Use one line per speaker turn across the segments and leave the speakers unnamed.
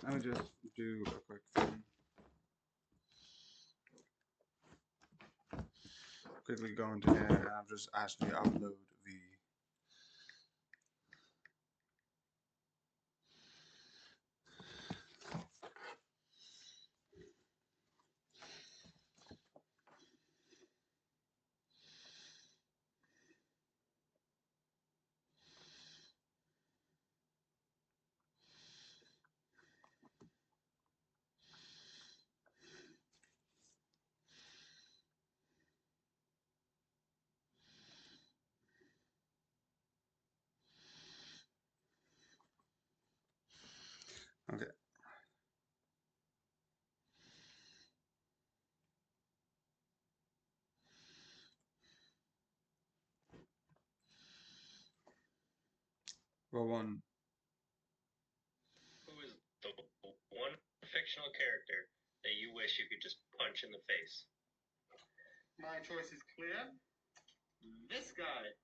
I'll just do a quick thing. Quickly go into here and I'll just actually upload the okay. Well, one.
Who is the one fictional character that you wish you could just punch in the face?
My choice is clear. This guy.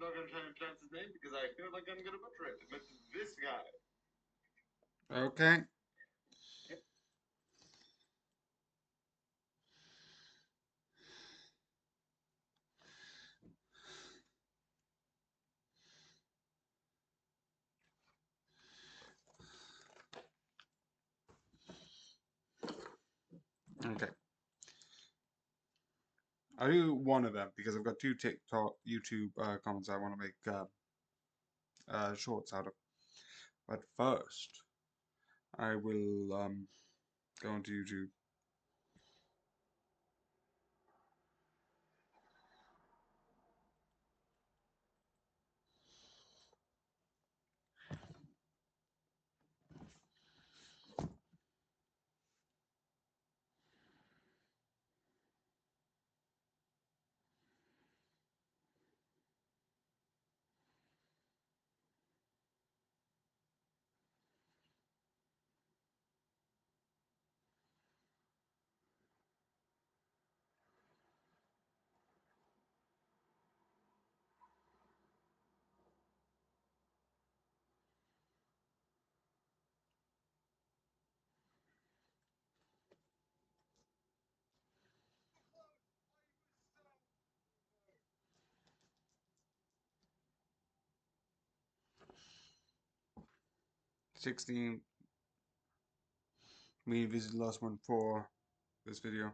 Not gonna try to pronounce his name because I feel like I'm gonna butcher it, but this guy.
Okay. Okay. I'll do one of them because I've got two TikTok, YouTube comments I want to make shorts out of. But first, I will go into YouTube. $16 million visits last one for this video.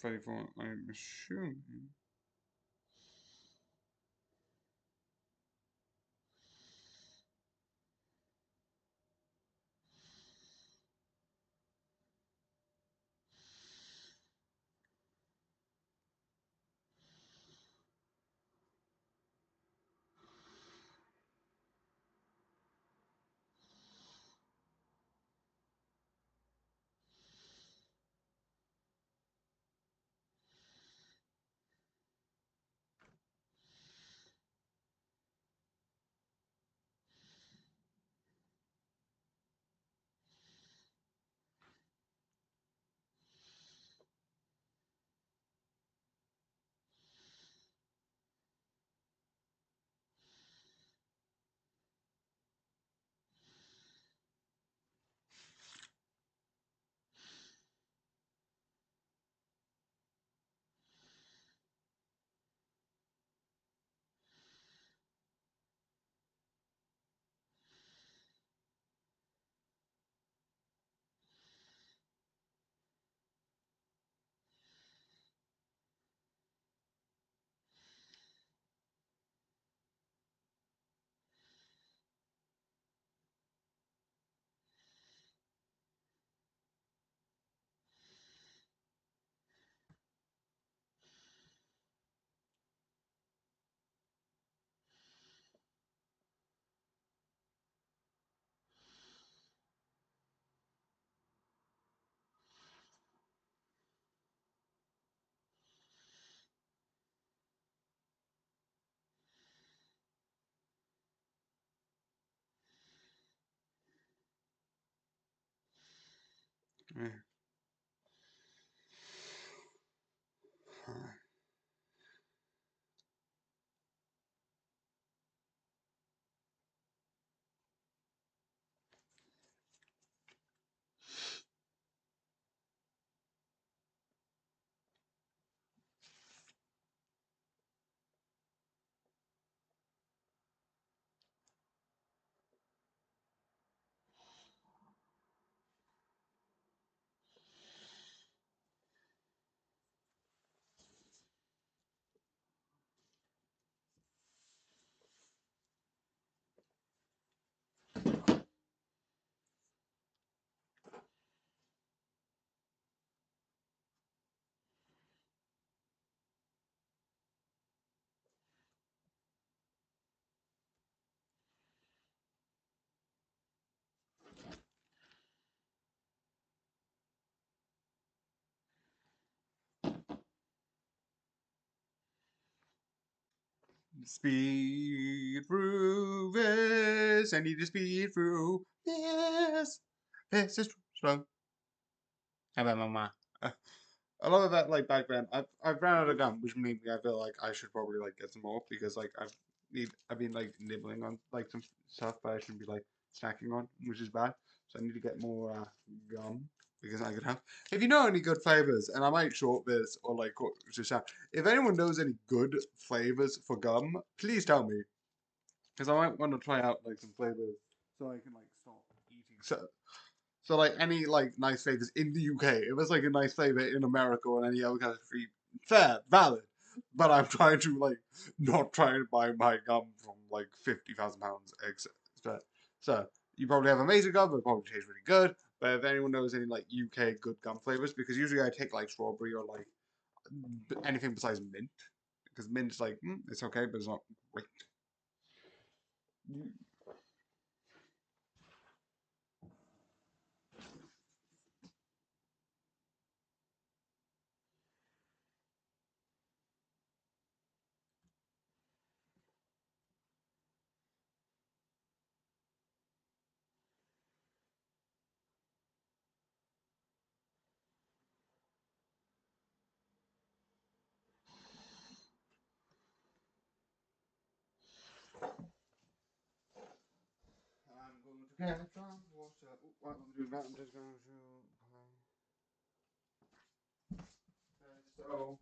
$34, I'm assuming. Yeah. Speed through this. I need to speed through this. This is slow. How about mama? A lot of that, like back then, I've ran out of gum, which made me I feel like I should probably like get some more because like I've been like nibbling on like some stuff, but I shouldn't be like snacking on, which is bad. So I need to get more gum because I could have. If you know any good flavors, and I might short this or like just shout, if anyone knows any good flavors for gum, please tell me because I might want to try out like some flavors so I can like stop eating. So like any like nice flavors in the UK, if it's like a nice flavor in America or any other country, fair, valid. But I'm trying to like not trying to buy my gum from like £50,000 extra. So you probably have amazing gum, it probably tastes really good. But if anyone knows any like UK good gum flavors, because usually I take like strawberry or like anything besides mint, because mint's like it's okay, but it's not great. I'm going to get some water. While I'm doing that, I'm just going to so.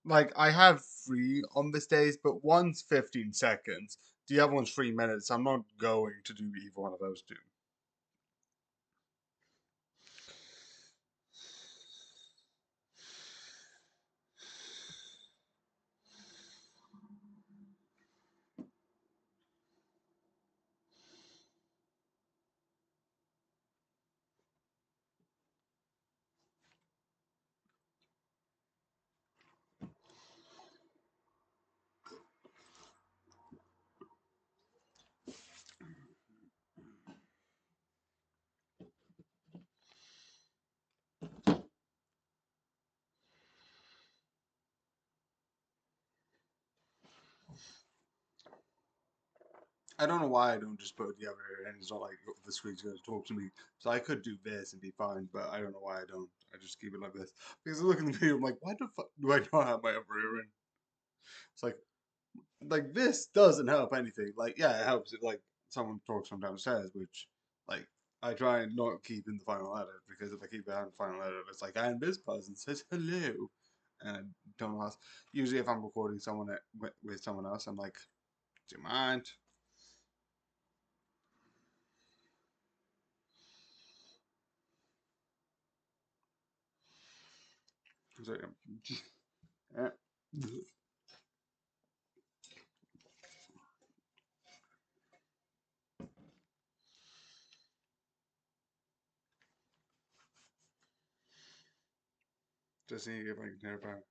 Like I have three on this days, but one's 15 seconds. The other one's 3 minutes. I'm not going to do either one of those two. I don't know why I don't just put the other ear in. It's not like the screen's going to talk to me. So I could do this and be fine, but I don't know why I don't. I just keep it like this. Because I look in the video, I'm like, why the fuck do I not have my upper ear in? It's like this doesn't help anything. Like, yeah, it helps if like someone talks from downstairs, which like I try and not keep in the final edit because if I keep it in the final edit, it's like, and this person says hello, and I don't ask. Usually, if I'm recording someone with someone else, I'm like, do you mind? So, yeah. Just see if I can hear back.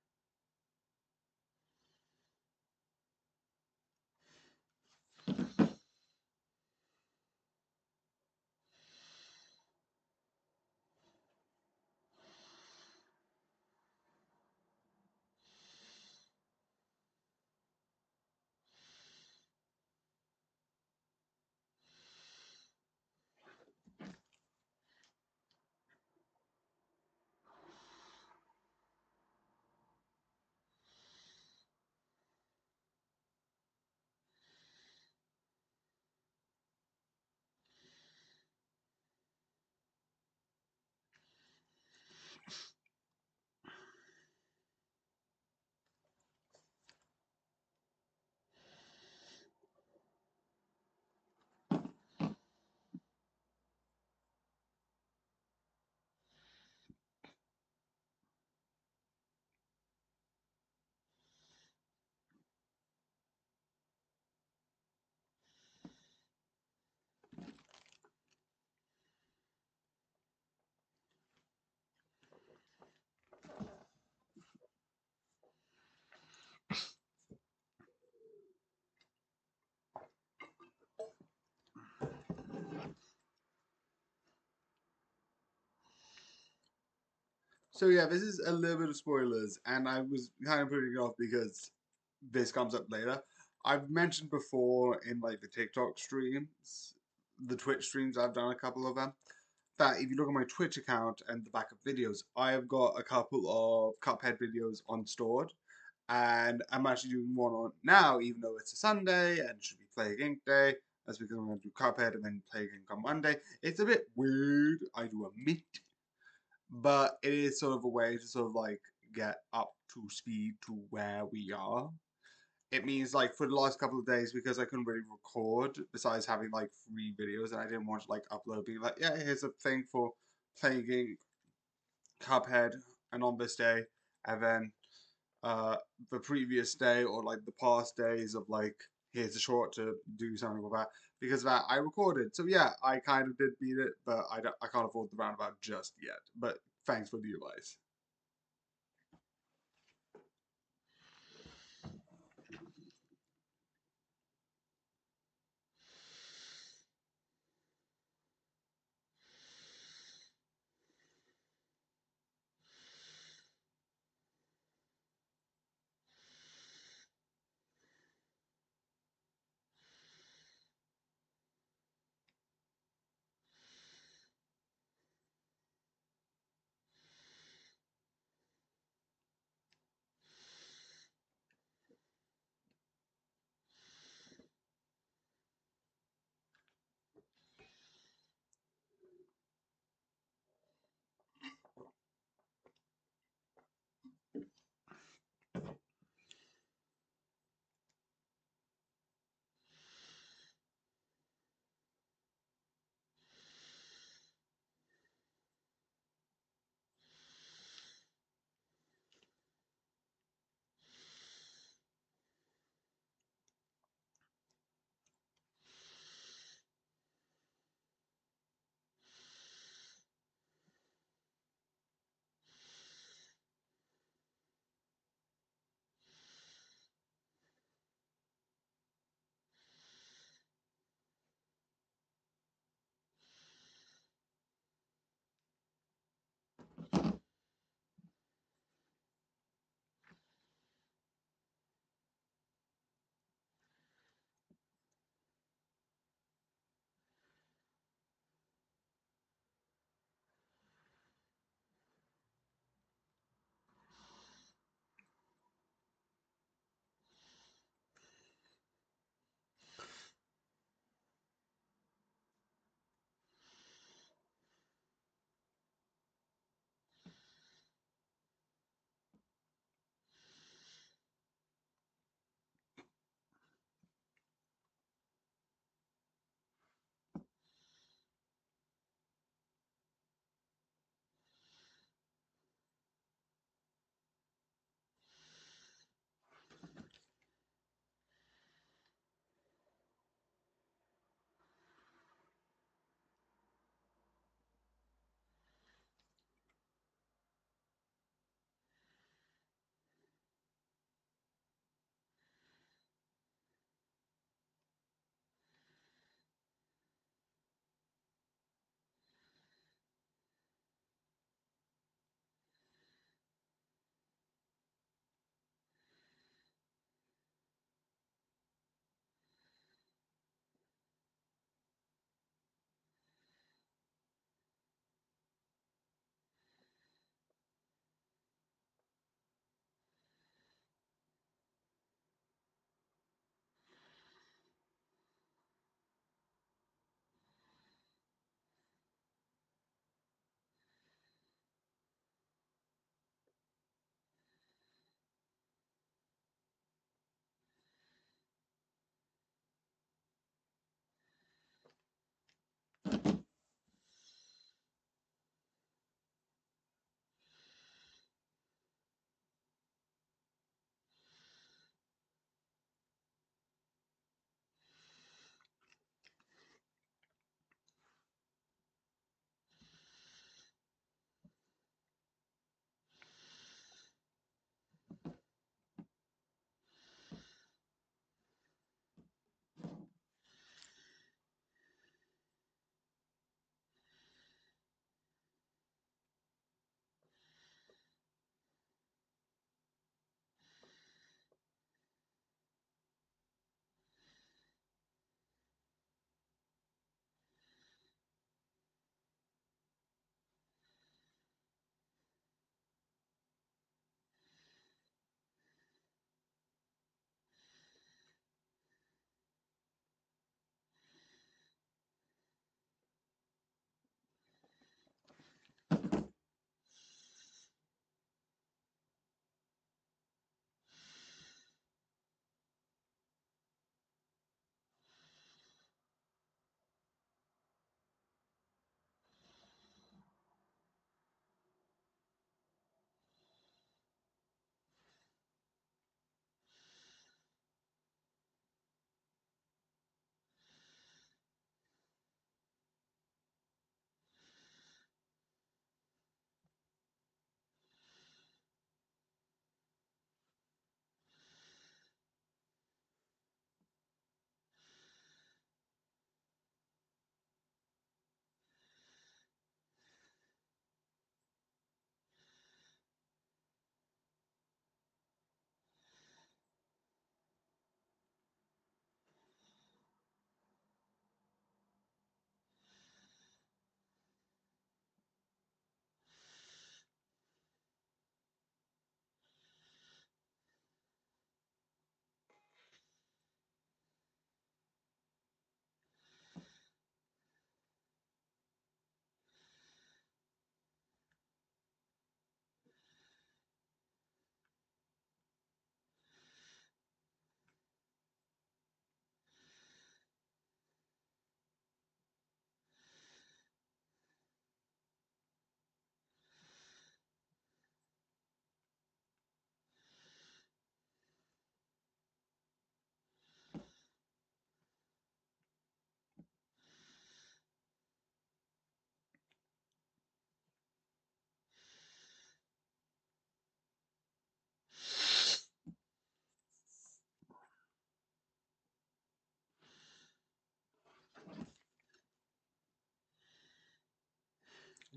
So yeah, this is a little bit of spoilers, and I was kind of putting it off because this comes up later. I've mentioned before in like the TikTok streams, the Twitch streams, I've done a couple of them. That if you look at my Twitch account and the backup videos, I have got a couple of Cuphead videos on stored, and I'm actually doing one on now, even though it's a Sunday and should be Plague Inc. Day. That's because I'm going to do Cuphead and then Plague Inc. on Monday. It's a bit weird, I do admit, but it is sort of a way to sort of like get up to speed to where we are. It means like for the last couple of days, because I couldn't really record besides having like 3 videos, and I didn't want to like upload being like, yeah, here's a thing for playing Cuphead and on this day, and then the previous day or like the past days of like here's a short to do something with that. Because of that I recorded. So yeah, I kind of did beat it, but I can't afford the roundabout just yet. But thanks for the advice.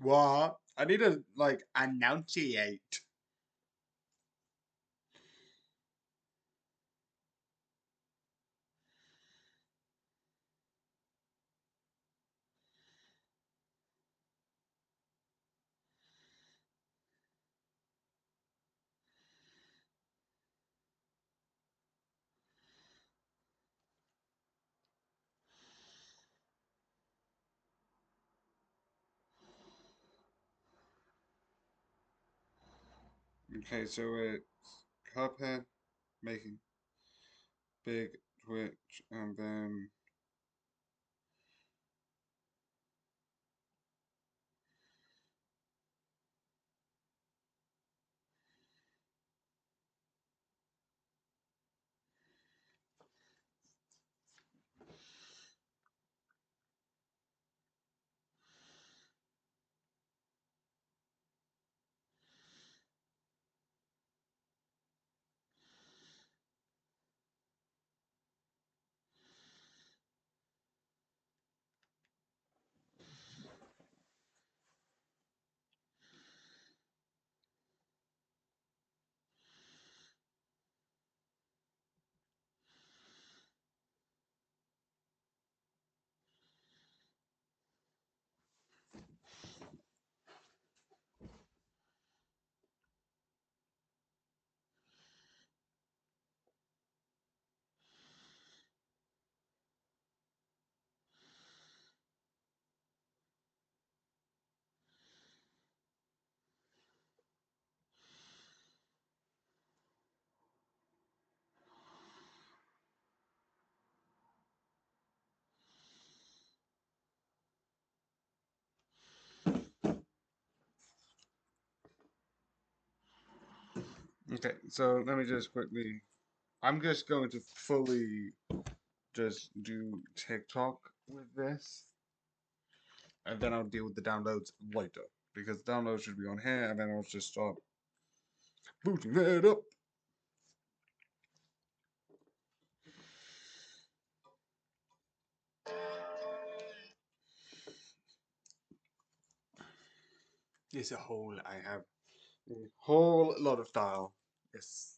What? I need to like enunciate. Okay, so it's Cuphead making big Twitch, and then okay, so let me just quickly. I'm just going to fully just do TikTok with this, and then I'll deal with the downloads later because the downloads should be on here, and then I'll just start booting it up. It's a whole. I have a whole lot of style. Yes.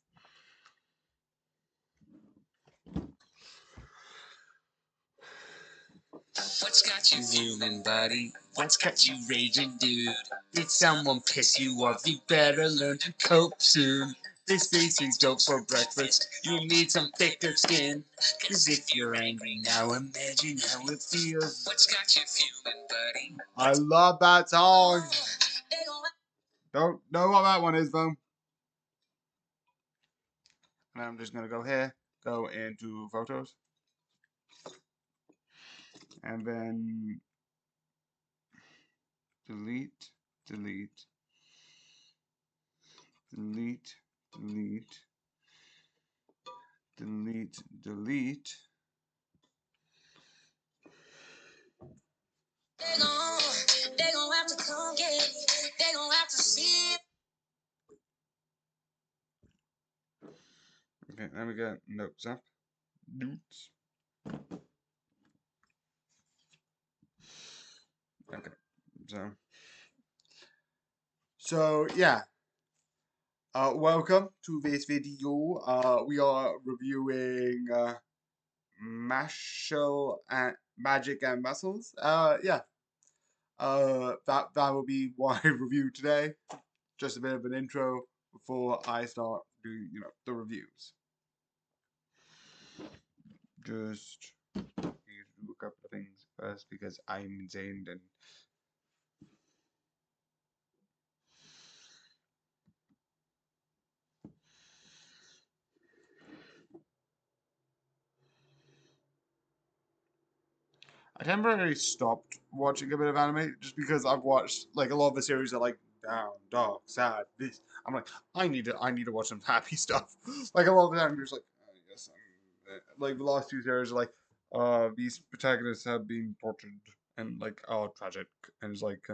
What's got you fuming, buddy? What's got you raging, dude? Did someone piss you off? You better learn to cope soon. This tastes dope for breakfast. You need some thicker skin. Cause if you're angry now, imagine how it feels. What's got you fuming, buddy?
I love that song. Don't know what that one is though. And I'm just gonna go here, go into photos, and then delete, delete, delete, delete, delete, delete.
They gon' have to come get it. They gon' have to see it.
Okay, then we get notes up. Notes. Okay, so yeah. Welcome to this video. We are reviewing Magic and Muscles. Yeah. That will be what I review today. Just a bit of an intro before I start doing, the reviews. Just need to do a couple of things first because I'm insane and I temporarily stopped watching a bit of anime just because I've watched like a lot of the series are like down, dark, sad, this. I'm like, I need to watch some happy stuff. Like a lot of the anime is like, yes, like the last two series are like, these protagonists have been tortured and like, oh, tragic, and it's like,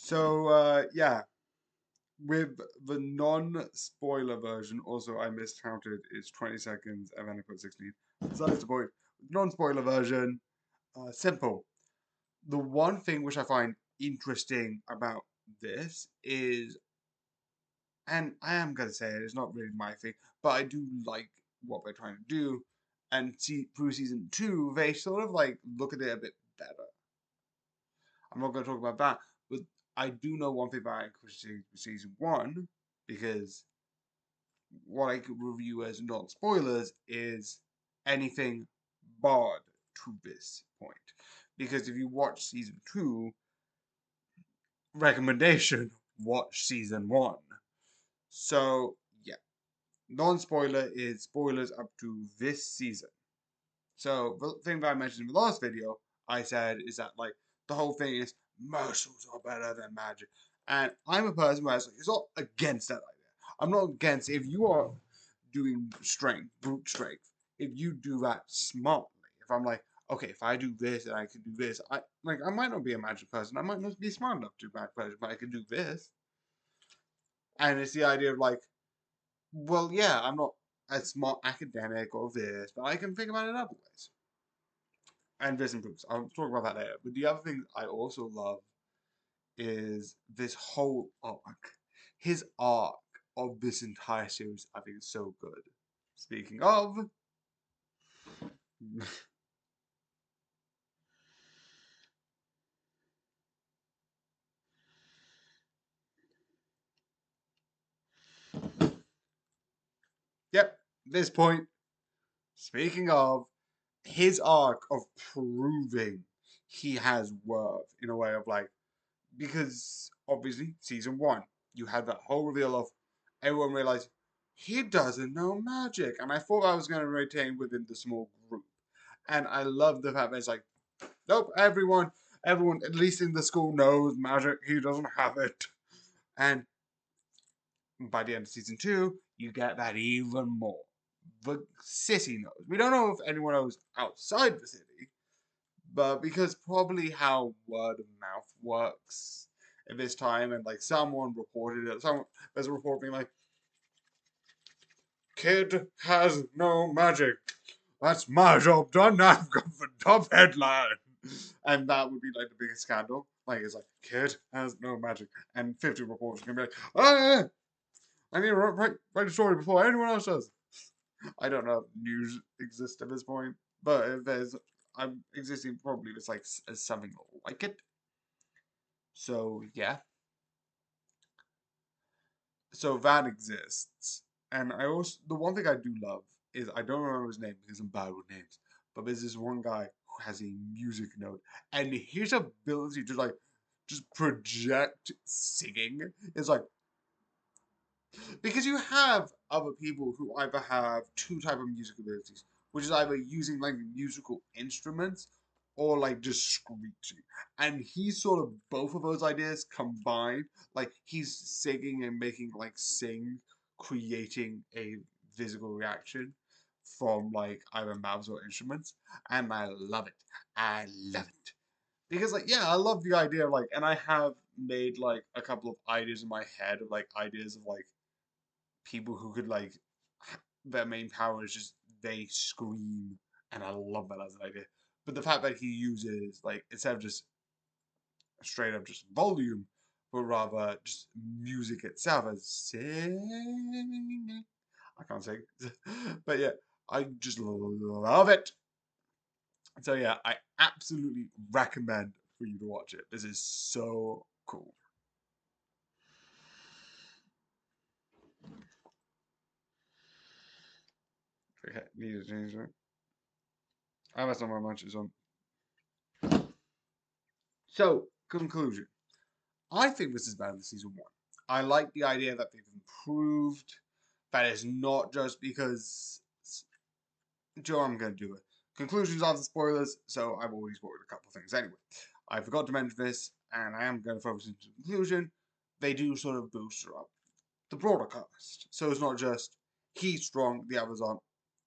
So, yeah, with the non-spoiler version, also I miscounted, it's 20 seconds and then I put 16. Besides the point, non-spoiler version, simple. The one thing which I find interesting about this is, and I am going to say it, it's not really my thing, but I do like what they're trying to do. And through season 2, they sort of like look at it a bit better. I'm not going to talk about that, but I do know one thing about season 1, because what I could review as non spoilers is anything barred to this point. Because if you watch season 2, recommendation, watch season 1. So, yeah, non spoiler is spoilers up to this season. So, the thing that I mentioned in the last video, I said is that, like, the whole thing is martials are better than magic. And I'm a person who has, like, it's not against that idea. I'm not against if you are doing strength, brute strength, if you do that smartly. If I'm like, okay, if I do this and I can do this, I might not be a magic person. I might not be smart enough to do magic person, but I can do this. And it's the idea of like, well, yeah, I'm not a smart academic or this, but I can think about it other ways. And this improves. I'll talk about that later. But the other thing I also love is this whole arc. His arc of this entire series, I think, is so good. Speaking of, yep, this point. Speaking of, his arc of proving he has worth in a way of like, because obviously season 1 you had that whole reveal of everyone realized he doesn't know magic, and I thought I was going to retain within the small group, and I love the fact that it's like, nope, everyone at least in the school knows magic, he doesn't have it. And by the end of season 2 you get that even more. The city knows. We don't know if anyone knows outside the city, but because probably how word of mouth works at this time, and like someone reported it, there's a report being like, kid has no magic. That's my job done. I've got the top headline. And that would be like the biggest scandal. Like, it's like, kid has no magic. And 50 reporters are going to be like, ah, I need to write a story before anyone else does. I don't know if news exists at this point, but if there's, I'm existing probably it's like as something like it. So yeah. So that exists, and I also the one thing I do love is I don't remember his name because I'm bad with names, but there's this one guy who has a music note, and his ability to like just project singing is like, because you have other people who either have two type of music abilities, which is either using like musical instruments or like just screeching. And he's sort of both of those ideas combined. Like he's singing and making like sing, creating a physical reaction from like either mouths or instruments. And I love it. I love it. Because like yeah, I love the idea of like, and I have made like a couple of ideas in my head of like ideas of like people who could like their main power is just they scream, and I love that as an idea. But the fact that he uses like instead of just straight up just volume, but rather just music itself as sing. I can't sing, but yeah, I just love it. So yeah, I absolutely recommend for you to watch it. This is so cool. Okay, need to change that. That's not my much is on. So, conclusion. I think this is better than season 1. I like the idea that they've improved. That is not just because. Joe, I'm going to do it. Conclusions aren't spoilers, so I've already spoiled a couple of things anyway. I forgot to mention this, and I am going to focus into the conclusion. They do sort of boost up the broader cast. So it's not just he's strong, the others aren't.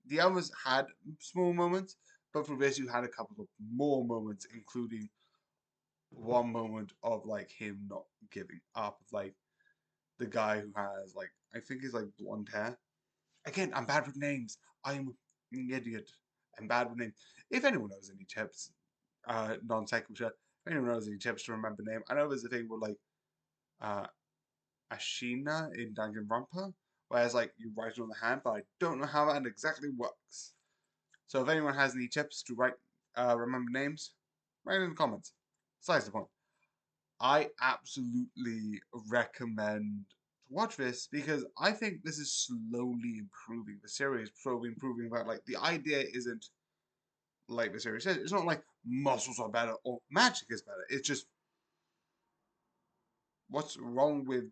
The others had small moments, but for this, you had a couple of more moments, including one moment of like him not giving up, like the guy who has like I think he's like blonde hair. Again, I'm bad with names. I'm an idiot. I'm bad with names. If anyone knows any tips, non sequitur, if anyone knows any tips to remember name, I know there's a thing with like uh Ashina in Danganronpa, whereas like you write it on the hand, but I don't know how that exactly works. So if anyone has any tips to remember names, write it in the comments. Besides the point, I absolutely recommend to watch this because I think this is slowly improving. The series slowly improving. That like the idea isn't like the series says. It's not like muscles are better or magic is better. It's just what's wrong with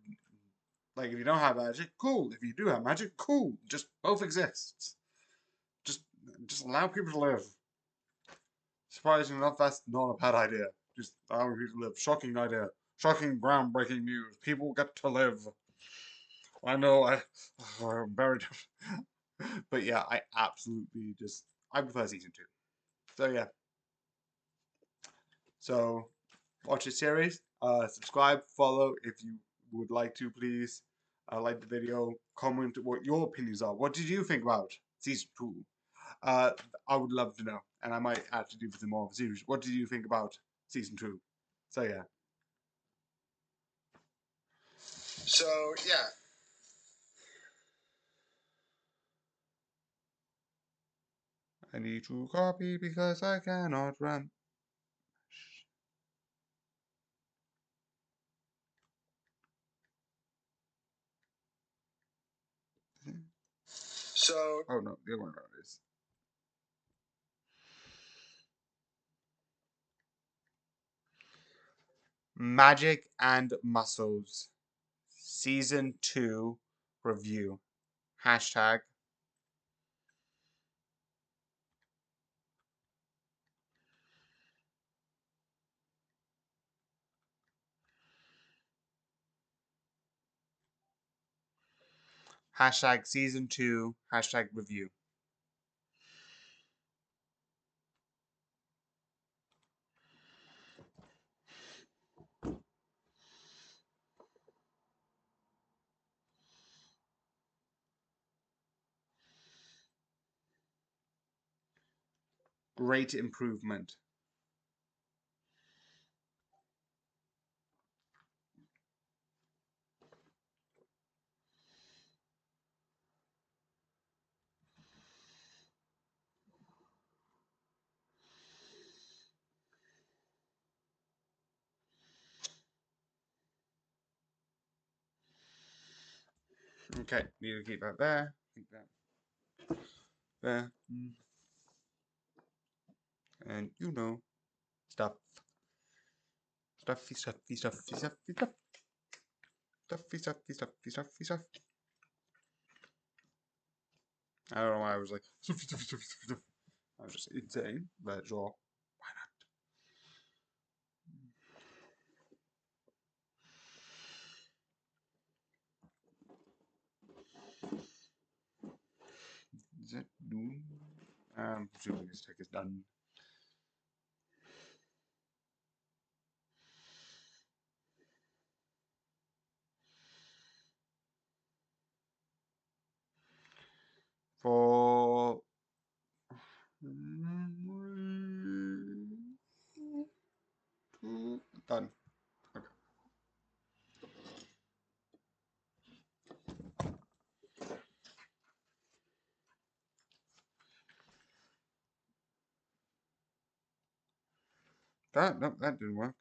like if you don't have magic, cool. If you do have magic, cool. Just both exists. Just just allow people to live. Surprisingly enough, that's not a bad idea. Just allowing people to live. Shocking idea. Shocking, groundbreaking news. People get to live. I know, I'm very different. But yeah, I absolutely just, I prefer season 2. So yeah. So, watch the series. Subscribe, follow if you would like to, please. Like the video. Comment what your opinions are. What did you think about season 2? Uh, I would love to know. And I might actually do some more of a series. What did you think about season 2? So yeah. So yeah. I need to copy because I cannot run. So oh no, the other one around is Magic and Muscles Season 2 review. Hashtag hashtag season 2 hashtag review. Great improvement. Okay, need to keep that there. Keep that there. And you know, stuff. Stuffy, stuffy, stuffy, stuffy, stuff. Stuffy, stuffy, stuffy, stuffy, stuff. I don't know why I was like stuffy, stuffy, stuffy, stuffy, stuff. I was just insane, but sure. Why not? Is it noon? I'm assuming this tech is done. For done. Okay. That didn't work.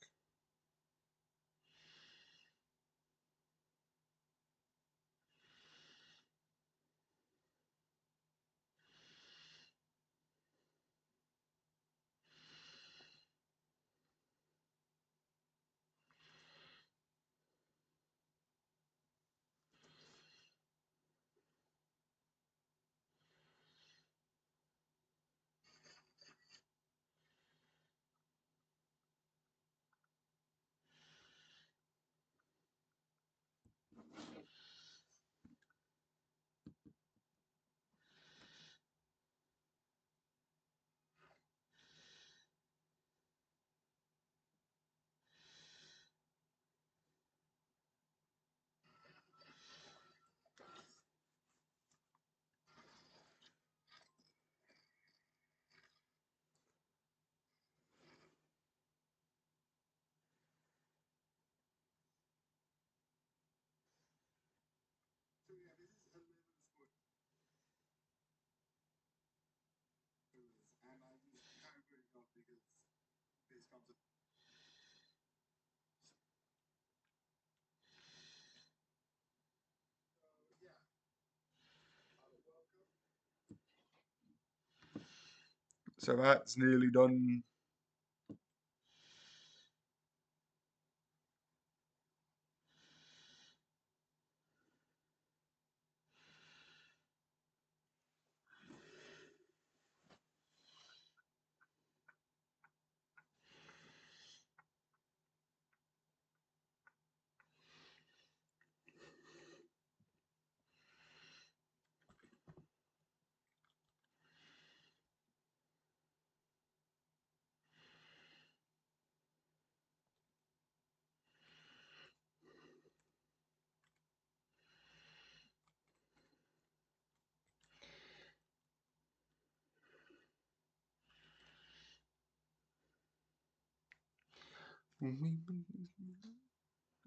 So that's nearly done.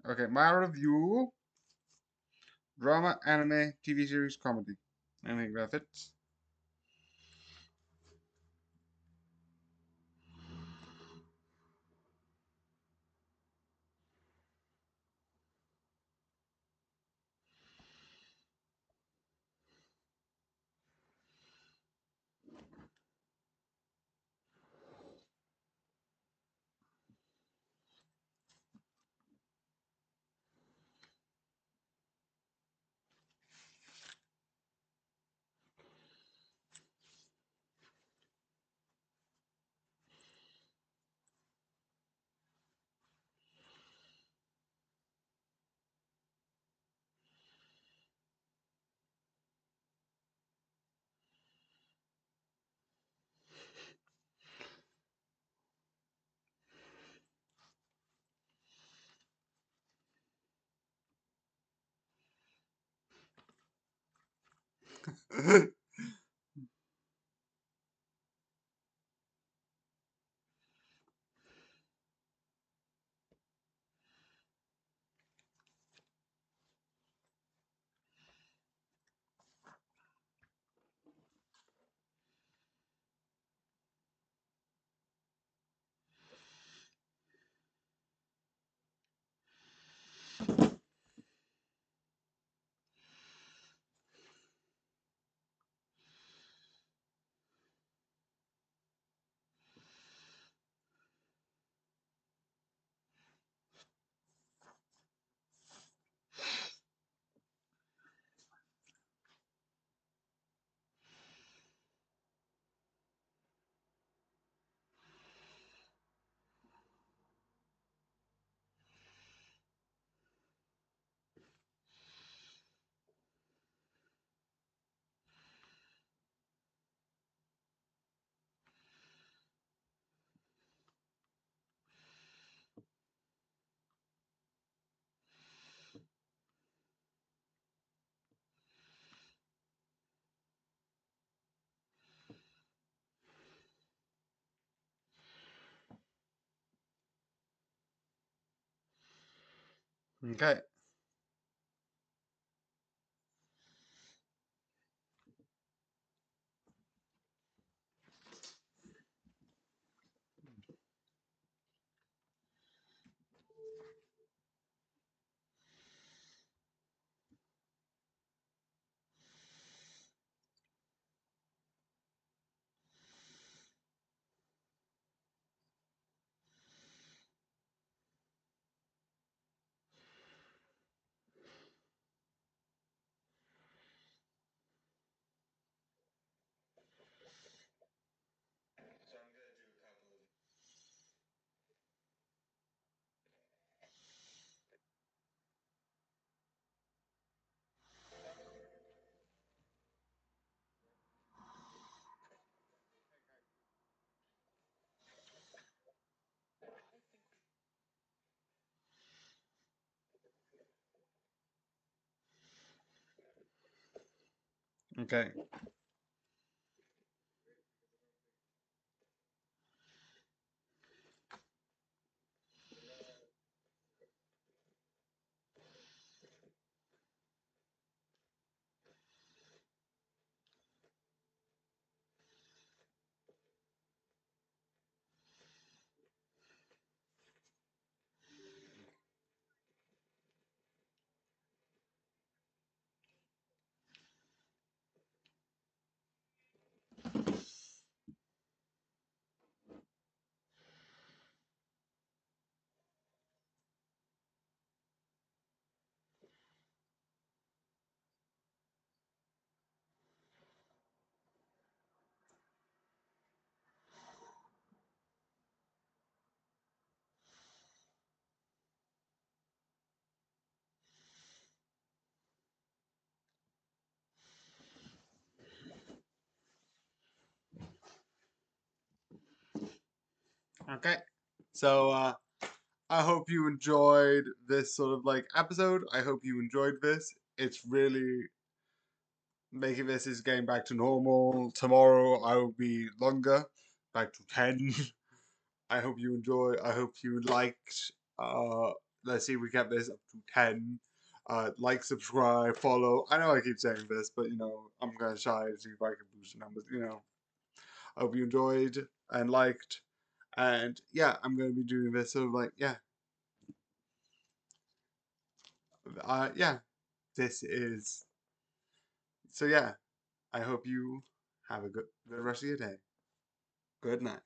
Okay, my review: drama, anime, TV series, comedy. Anything that fits. Okay. Okay. Okay. So I hope you enjoyed this sort of like episode. I hope you enjoyed this. It's really making this is getting back to normal. Tomorrow I will be longer, back to 10. I hope you enjoy. I hope you liked. Let's see if we get this up to 10. Like, subscribe, follow. I know I keep saying this, but you know, I'm gonna try to see if I can boost the numbers, you know. I hope you enjoyed and liked. And yeah, I'm gonna be doing this sort of like, yeah. Yeah. This is so yeah. I hope you have a good rest of your day. Good night.